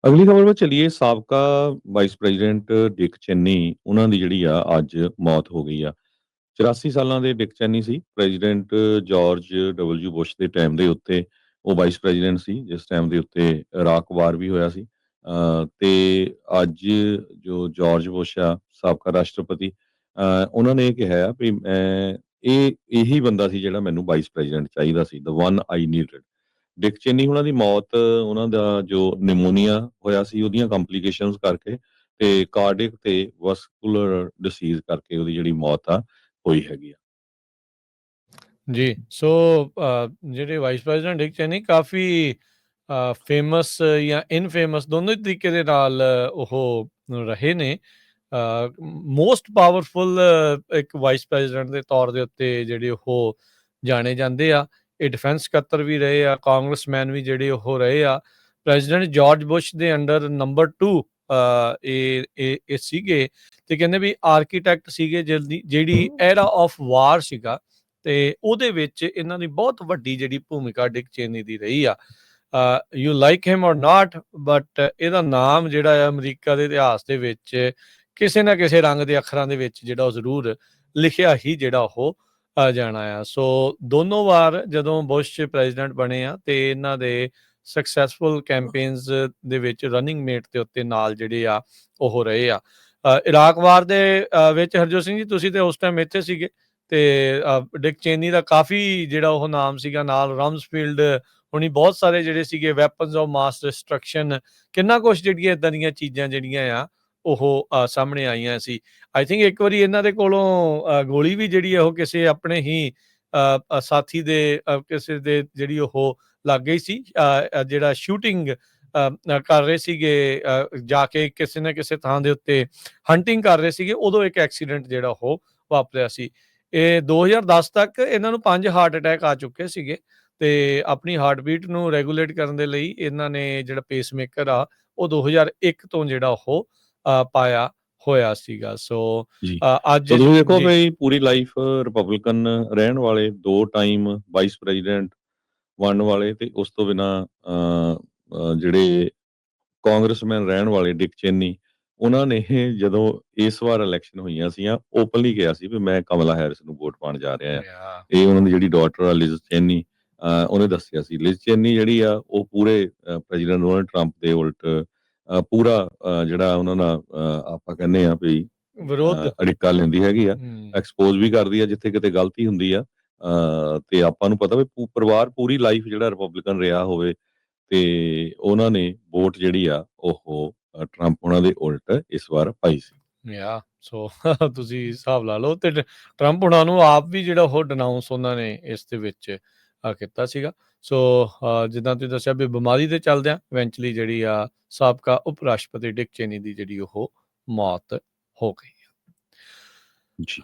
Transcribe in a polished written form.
ਅਗਲੀ ਖਬਰ ਵੱਲ ਚੱਲੀਏ। ਸਾਬਕਾ ਵਾਈਸ ਪ੍ਰੈਜ਼ੀਡੈਂਟ ਡਿਕ ਚੈਨੀ, ਉਹਨਾਂ ਦੀ ਜਿਹੜੀ ਆ ਅੱਜ ਮੌਤ ਹੋ ਗਈ ਆ। 84 ਸਾਲਾਂ ਦੇ ਡਿਕ ਚੈਨੀ ਸੀ। ਪ੍ਰੈਜ਼ੀਡੈਂਟ ਜਾਰਜ ਡਬਲਯੂ ਬੁਸ਼ ਦੇ ਟਾਈਮ ਦੇ ਉੱਤੇ ਉਹ ਵਾਈਸ ਪ੍ਰੈਜ਼ੀਡੈਂਟ ਸੀ, ਜਿਸ ਟਾਈਮ ਦੇ ਉੱਤੇ ਇਰਾਕ ਵਾਰ ਵੀ ਹੋਇਆ ਸੀ। ਤੇ ਅੱਜ ਜੋ ਜਾਰਜ ਬੁਸ਼ ਆ, ਸਾਬਕਾ ਰਾਸ਼ਟਰਪਤੀ, ਉਹਨਾਂ ਨੇ ਇਹ ਕਿਹਾ ਆ ਵੀ ਮੈਂ ਇਹੀ ਬੰਦਾ ਸੀ ਜਿਹੜਾ ਮੈਨੂੰ ਵਾਈਸ ਪ੍ਰੈਜ਼ੀਡੈਂਟ ਚਾਹੀਦਾ ਸੀ, the one I needed. Dick Cheney ਉਹਨਾਂ ਦੀ ਮੌਤ, ਉਹਨਾਂ ਦਾ ਜੋ ਨਿਮੋਨੀਆ ਹੋਇਆ ਸੀ ਉਹਦੀਆਂ ਕੰਪਲਿਕੇਸ਼ਨਸ ਕਰਕੇ, ਤੇ ਕਾਰਡਿਕ ਤੇ ਵਸਕੂਲਰ ਡਿਸੀਜ਼ ਕਰਕੇ ਉਹਦੀ ਜਿਹੜੀ ਮੌਤ ਆ ਹੋਈ ਹੈਗੀ ਆ। ਜੀ, ਸੋ ਜਿਹੜੇ ਵਾਈਸ ਪ੍ਰੈਜ਼ੀਡੈਂਟ ਡਿਕ ਚੈਨੀ ਕਾਫੀ ਫੇਮਸ ਜਾਂ ਇਨਫੇਮਸ ਦੋਨੋਂ ਹੀ ਤਰੀਕੇ ਦੇ ਨਾਲ ਉਹ ਰਹੇ ਨੇ। ਮੋਸਟ ਪਾਵਰਫੁਲ ਇੱਕ ਵਾਈਸ ਪ੍ਰੈਜ਼ੀਡੈਂਟ ਦੇ ਤੌਰ ਦੇ ਉੱਤੇ ਜਿਹੜੇ ਉਹ ਜਾਣੇ ਜਾਂਦੇ ਆ। ਇਹ ਡਿਫੈਂਸ ਸਕੱਤਰ ਵੀ ਰਹੇ ਆ, ਕਾਂਗਰਸਮੈਨ ਵੀ ਜਿਹੜੇ ਉਹ ਰਹੇ ਆ। ਪ੍ਰੈਜ਼ੀਡੈਂਟ ਜਾਰਜ ਬੁਸ਼ ਦੇ ਅੰਡਰ ਨੰਬਰ 2 ਇਹ ਸੀਗੇ, ਤੇ ਕਹਿੰਦੇ ਵੀ ਆਰਕੀਟੈਕਟ ਸੀਗੇ ਜਿਹੜੀ ਐਰਾ ਆਫ ਵਾਰ ਸੀਗਾ, ਤੇ ਉਹਦੇ ਵਿੱਚ ਇਹਨਾਂ ਦੀ ਬਹੁਤ ਵੱਡੀ ਜਿਹੜੀ ਭੂਮਿਕਾ ਡਿਕ ਚੇਨੀ ਦੀ ਰਹੀ ਆ। ਯੂ ਲਾਈਕ ਹਿਮ ਔਰ ਨਾਟ, ਬਟ ਇਹਦਾ ਨਾਮ ਜਿਹੜਾ ਆ ਅਮਰੀਕਾ ਦੇ ਇਤਿਹਾਸ ਦੇ ਵਿੱਚ ਕਿਸੇ ਨਾ ਕਿਸੇ ਰੰਗ ਦੇ ਅੱਖਰਾਂ ਦੇ ਵਿੱਚ ਜਿਹੜਾ ਉਹ ਜ਼ਰੂਰ ਲਿਖਿਆ ਹੀ ਜਿਹੜਾ ਉਹ ਜਾਣਾ ਆ। ਸੋ ਦੋਨੋਂ ਵਾਰ ਜਦੋਂ ਬੁਸ਼ ਪ੍ਰੈਜ਼ੀਡੈਂਟ ਬਣੇ ਆ ਤੇ ਇਹਨਾਂ ਦੇ ਸਕਸੈਸਫੁਲ ਕੈਂਪੇਨਸ ਦੇ ਵਿੱਚ ਰਨਿੰਗ ਮੇਟ ਦੇ ਉੱਤੇ ਨਾਲ ਜਿਹੜੇ ਆ ਉਹ ਰਹੇ ਆ। ਇਰਾਕ ਵਾਰ ਦੇ ਵਿੱਚ ਹਰਜੋਤ ਸਿੰਘ ਜੀ, ਤੁਸੀਂ ਤੇ ਉਸ ਟਾਈਮ ਇੱਥੇ ਸੀਗੇ, ਤੇ ਡਿਕ ਚੇਨੀ ਦਾ ਕਾਫੀ ਜਿਹੜਾ ਉਹ ਨਾਮ ਸੀਗਾ, ਨਾਲ ਰਮਸਫੀਲਡ ਹੁਣੀ ਬਹੁਤ ਸਾਰੇ ਜਿਹੜੇ ਸੀਗੇ ਵੈਪਨਸ ਆਫ ਮਾਸ ਡਿਸਟਰਕਸ਼ਨ, ਕਿੰਨਾ ਕੁਛ ਜਿਹੜੀਆਂ ਇਦਾਂ ਦੀਆਂ ਚੀਜ਼ਾਂ ਜਿਹੜੀਆਂ ਆ ਉਹ ਸਾਹਮਣੇ ਆਈਆਂ ਸੀ। ਆਈ ਥਿੰਕ ਇੱਕ ਵਾਰੀ ਇਹਨਾਂ ਦੇ ਕੋਲੋਂ ਗੋਲੀ ਵੀ ਜਿਹੜੀ ਆ ਉਹ ਕਿਸੇ ਆਪਣੇ ਹੀ ਸਾਥੀ ਦੇ ਕਿਸੇ ਦੇ ਜਿਹੜੀ ਉਹ ਲੱਗ ਗਈ ਸੀ। ਜਿਹੜਾ ਸ਼ੂਟਿੰਗ ਕਰ ਰਹੇ ਸੀਗੇ, ਜਾ ਕੇ ਕਿਸੇ ਨਾ ਕਿਸੇ ਥਾਂ ਦੇ ਉੱਤੇ ਹੰਟਿੰਗ ਕਰ ਰਹੇ ਸੀਗੇ, ਉਦੋਂ ਇੱਕ ਐਕਸੀਡੈਂਟ ਜਿਹੜਾ ਉਹ ਵਾਪਰਿਆ ਸੀ। ਇਹ 2010 ਤੱਕ ਇਹਨਾਂ ਨੂੰ 5 ਹਾਰਟ ਅਟੈਕ ਆ ਚੁੱਕੇ ਸੀਗੇ, ਤੇ ਆਪਣੀ ਹਾਰਟ ਬੀਟ ਨੂੰ ਰੈਗੂਲੇਟ ਕਰਨ ਦੇ ਲਈ ਇਹਨਾਂ ਨੇ ਜਿਹੜਾ ਪੇਸਮੇਕਰ ਆ ਉਹ 2001 ਤੋਂ ਜਿਹੜਾ ਉਹ ਪਾਇਆ ਹੋਇਆ ਸੀਗਾ। ਸੋ ਜੀ, ਅੱਜ ਸੋ ਤੁਸੀਂ ਦੇਖੋ ਜੀ ਵੀ ਪੂਰੀ ਲਾਈਫ ਰਿਪਬਲਿਕਨ ਰਹਿਣ ਵਾਲੇ, 2 ਟਾਈਮ ਵਾਈਸ ਪ੍ਰੈਜ਼ੀਡੈਂਟ ਬਣਨ ਵਾਲੇ, ਤੇ ਉਸ ਤੋਂ ਬਿਨਾਂ ਜਿਹੜੇ ਕਾਂਗਰਸਮੈਨ ਰਹਿਣ ਵਾਲੇ ਡਿਕ ਚੇਨੀ, ਉਹਨਾਂ ਨੇ ਜਦੋਂ ਇਸ ਵਾਰ ਇਲੈਕਸ਼ਨ ਹੋਈਆਂ ਸੀਆਂ, ਓਪਨਲੀ ਕਿਹਾ ਸੀ ਵੀ ਮੈਂ ਕਮਲਾ ਹੈਰਿਸ ਨੂੰ ਵੋਟ ਪਾਉਣ ਜਾ ਰਿਹਾ ਆ। Yeah. ਇਹ ਉਹਨਾਂ ਦੀ ਜਿਹੜੀ ਡਾਟਰ ਆ ਲਿਜ਼ ਚੇਨੀ, ਉਹਨੇ ਦੱਸਿਆ ਸੀ। ਲਿਜ਼ ਚੇਨੀ ਜਿਹੜੀ ਆ ਉਹ ਪੂਰੇ ਪ੍ਰੈਜ਼ੀਡੈਂਟ ਡੋਨਾਲਡ ਟਰੰਪ ਦੇ ਉਲਟ ਪੂਰਾ ਜਿਹੜਾ ਉਹਨਾਂ ਨਾਲ ਆਪਾਂ ਕਹਿੰਦੇ ਆ ਵੀ ਵਿਰੋਧ ਅੜਿੱਕਾ ਲੈਂਦੀ ਹੈਗੀ ਆ, ਐਕਸਪੋਜ਼ ਵੀ ਕਰਦੀ ਆ ਜਿੱਥੇ ਕਿਤੇ ਗਲਤੀ ਹੁੰਦੀ ਆ। ਤੇ ਆਪਾਂ ਨੂੰ ਪਤਾ ਵੀ ਪਰਿਵਾਰ ਪੂਰੀ ਲਾਈਫ ਜਿਹੜਾ ਰਿਪਬਲਿਕਨ ਰਿਹਾ ਹੋਵੇ, ਤੇ ਉਹਨਾਂ ਨੇ ਵੋਟ ਜਿਹੜੀ ਆ ਉਹ ਟਰੰਪ ਉਹਨਾਂ ਦੇ ਉਲਟ ਇਸ ਵਾਰ ਪਾਈ ਸੀ। ਯਾ ਸੋ ਤੁਸੀਂ ਹਿਸਾਬ ਲਾ ਲਓ, ਤੇ ਟਰੰਪ ਉਹਨਾਂ ਨੂੰ ਆਪ ਵੀ ਜਿਹੜਾ ਉਹ ਡਿਨਾਊਂਸ ਉਹਨਾਂ ਨੇ ਇਸ ਦੇ ਵਿੱਚ ਕੀਤਾ ਸੀਗਾ। ਸੋ ਜਿੱਦਾਂ ਤੁਸੀਂ ਦੱਸਿਆ ਵੀ ਬਿਮਾਰੀ ਦੇ ਚੱਲਦਿਆਂ ਇਵੈਂਚੁਅਲੀ ਜਿਹੜੀ ਆ ਸਾਬਕਾ ਉਪ ਰਾਸ਼ਟਰਪਤੀ ਡਿਕ ਚੇਨੀ ਦੀ ਜਿਹੜੀ ਉਹ ਮੌਤ ਹੋ ਗਈ। ਜੀ।